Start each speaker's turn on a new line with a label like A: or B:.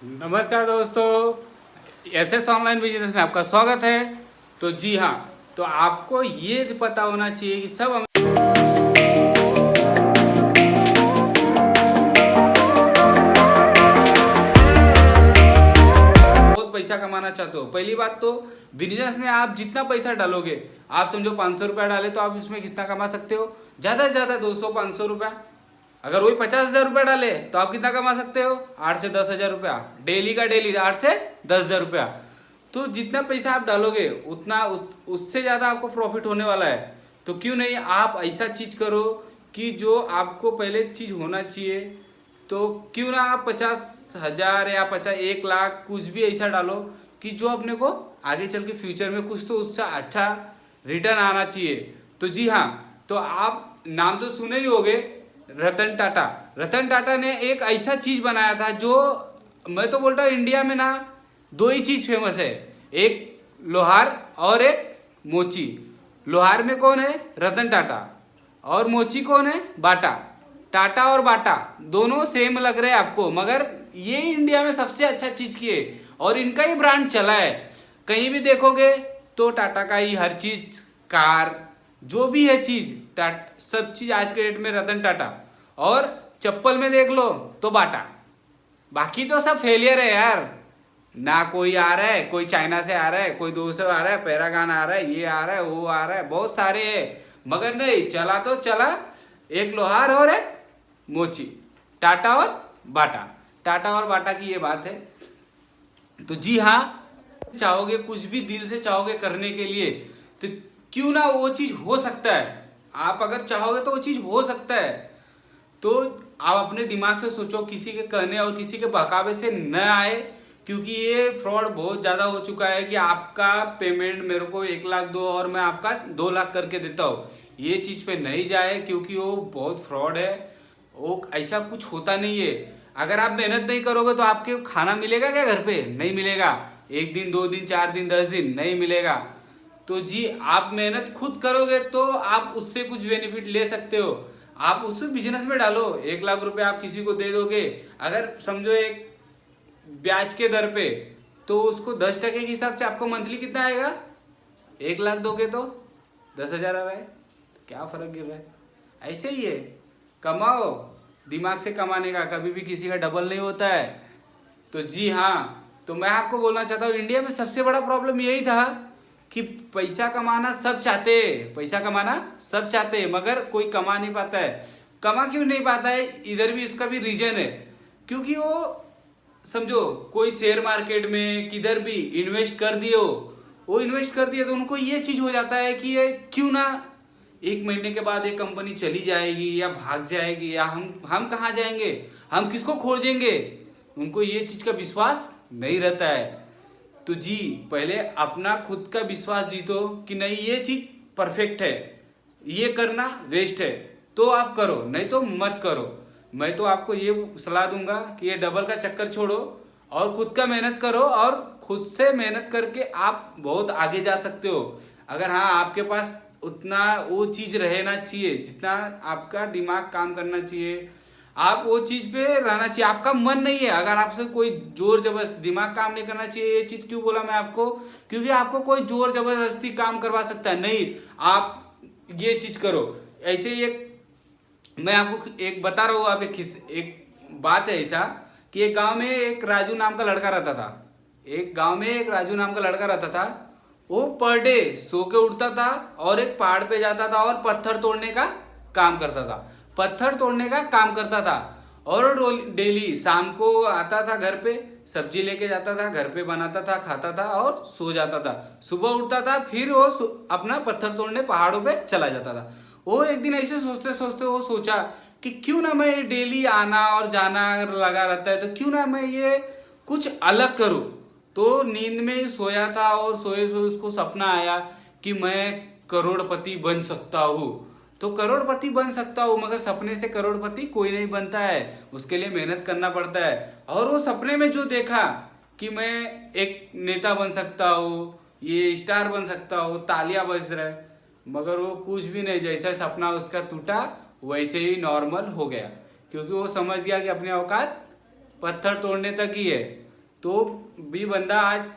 A: नमस्कार दोस्तों, SS online business में आपका स्वागत है। तो जी हाँ, तो आपको ये पता होना चाहिए कि सब बहुत पैसा कमाना चाहते हो। पहली बात तो बिजनेस में आप जितना पैसा डालोगे, आप समझो 500 रुपया डाले तो आप इसमें कितना कमा सकते हो? ज़्यादा से ज़्यादा 200-500 रुपया। अगर वही 50,000 रुपया डाले तो आप कितना कमा सकते हो? 8 से 10,000 रुपया डेली का, डेली 8 से 10,000 रुपया। तो जितना पैसा आप डालोगे उतना उससे ज़्यादा आपको प्रॉफिट होने वाला है। तो क्यों नहीं आप ऐसा चीज़ करो कि जो आपको पहले चीज़ होना चाहिए। तो क्यों ना आप 50,000 या 1 लाख कुछ भी ऐसा डालो कि जो अपने को आगे चल के फ्यूचर में कुछ तो उससे अच्छा रिटर्न आना चाहिए। तो जी हाँ, तो आप नाम तो सुने ही होंगे, रतन टाटा। रतन टाटा ने एक ऐसा चीज बनाया था जो मैं तो बोलता हूँ इंडिया में ना दो ही चीज फेमस है, एक लोहार और एक मोची। लोहार में कौन है? रतन टाटा। और मोची कौन है? बाटा। टाटा और बाटा दोनों सेम लग रहे हैं आपको, मगर ये इंडिया में सबसे अच्छा चीज की है और इनका ही ब्रांड चला है। कहीं भी देखोगे तो टाटा का ही हर चीज, कार जो भी है चीज, सब चीज आज के डेट में रतन टाटा। और चप्पल में देख लो तो बाटा। बाकी तो सब फेलियर है यार। ना कोई आ रहा है, कोई चाइना से आ रहा है, कोई दूसरा आ रहा है, पैरागॉन आ रहा है, ये आ रहा है, वो आ रहा है, बहुत सारे है, मगर नहीं चला तो चला एक लोहार और एक मोची, टाटा और बाटा। टाटा और बाटा की ये बात है। तो जी हाँ, चाहोगे कुछ भी दिल से चाहोगे करने के लिए तो क्यों ना वो चीज हो सकता है। आप अगर चाहोगे तो वो चीज हो सकता है। तो आप अपने दिमाग से सोचो, किसी के कहने और किसी के बहकावे से न आए, क्योंकि ये फ्रॉड बहुत ज़्यादा हो चुका है कि आपका पेमेंट मेरे को 1 लाख दो और मैं आपका 2 लाख करके देता हूँ। ये चीज़ पे नहीं जाए क्योंकि वो बहुत फ्रॉड है। वो ऐसा कुछ होता नहीं है। अगर आप मेहनत नहीं करोगे तो आपके खाना मिलेगा क्या घर पे? नहीं मिलेगा। 1 दिन 2 दिन 4 दिन 10 दिन नहीं मिलेगा। तो जी आप मेहनत खुद करोगे तो आप उससे कुछ बेनिफिट ले सकते हो। आप उस बिजनेस में डालो, 1 लाख रुपए आप किसी को दे दोगे, अगर समझो एक ब्याज के दर पे, तो उसको 10% के हिसाब से आपको मंथली कितना आएगा? 1 लाख दोगे तो 10,000 आ रहा है, क्या फर्क गिर रहा है? ऐसे ही है, कमाओ, दिमाग से कमाने का कभी भी किसी का डबल नहीं होता है। तो जी हाँ, तो मैं आपको बोलना चाहता हूँ इंडिया में सबसे बड़ा प्रॉब्लम यही था कि पैसा कमाना सब चाहते हैं, पैसा कमाना सब चाहते हैं, मगर कोई कमा नहीं पाता है। कमा क्यों नहीं पाता है? इधर भी इसका भी रीजन है, क्योंकि वो समझो कोई शेयर मार्केट में किधर भी इन्वेस्ट कर दिए हो, वो इन्वेस्ट कर दिया तो उनको ये चीज हो जाता है कि ये क्यों ना 1 महीने के बाद ये कंपनी चली जाएगी या भाग जाएगी, या हम कहाँ जाएंगे, हम किसको खोजेंगे। उनको ये चीज का विश्वास नहीं रहता है। तो जी पहले अपना खुद का विश्वास जीतो कि नहीं ये चीज परफेक्ट है, ये करना वेस्ट है तो आप करो, नहीं तो मत करो। मैं तो आपको ये सलाह दूंगा कि ये डबल का चक्कर छोड़ो और खुद का मेहनत करो, और खुद से मेहनत करके आप बहुत आगे जा सकते हो। अगर हाँ आपके पास उतना वो चीज रहना चाहिए, जितना आपका दिमाग काम करना चाहिए, आप वो चीज पे रहना चाहिए। आपका मन नहीं है, अगर आपसे कोई जोर जबरदस्ती, दिमाग काम नहीं करना चाहिए, ये चीज क्यों बोला मैं आपको? क्योंकि आपको कोई जोर जबरदस्ती काम करवा सकता है नहीं। आप ये चीज करो। ऐसे ही एक मैं आपको एक बता रहा हूँ, आप एक बात है ऐसा कि एक गांव में एक राजू नाम का लड़का रहता था। एक गांव में एक राजू नाम का लड़का रहता था। वो पर डे सो के उठता था और एक पहाड़ पे जाता था और पत्थर तोड़ने का काम करता था। पत्थर तोड़ने का काम करता था और डेली शाम को आता था घर पे, सब्जी लेके जाता था, घर पे बनाता था, खाता था और सो जाता था। सुबह उठता था, फिर वो अपना पत्थर तोड़ने पहाड़ों पे चला जाता था। वो एक दिन ऐसे सोचते सोचते वो सोचा कि क्यों ना मैं डेली आना और जाना लगा रहता है, तो क्यों ना मैं ये कुछ अलग करूं। तो नींद में ही सोया था और सोए सोए उसको सपना आया कि मैं करोड़पति बन सकता हूँ। तो करोड़पति बन सकता हूँ, मगर सपने से करोड़पति कोई नहीं बनता है, उसके लिए मेहनत करना पड़ता है। और वो सपने में जो देखा कि मैं एक नेता बन सकता हूँ, ये स्टार बन सकता हूँ, तालियां बज रहा है, मगर वो कुछ भी नहीं। जैसा सपना उसका टूटा वैसे ही नॉर्मल हो गया, क्योंकि वो समझ गया कि अपनी औकात पत्थर तोड़ने तक ही है। तो भी बंदा आज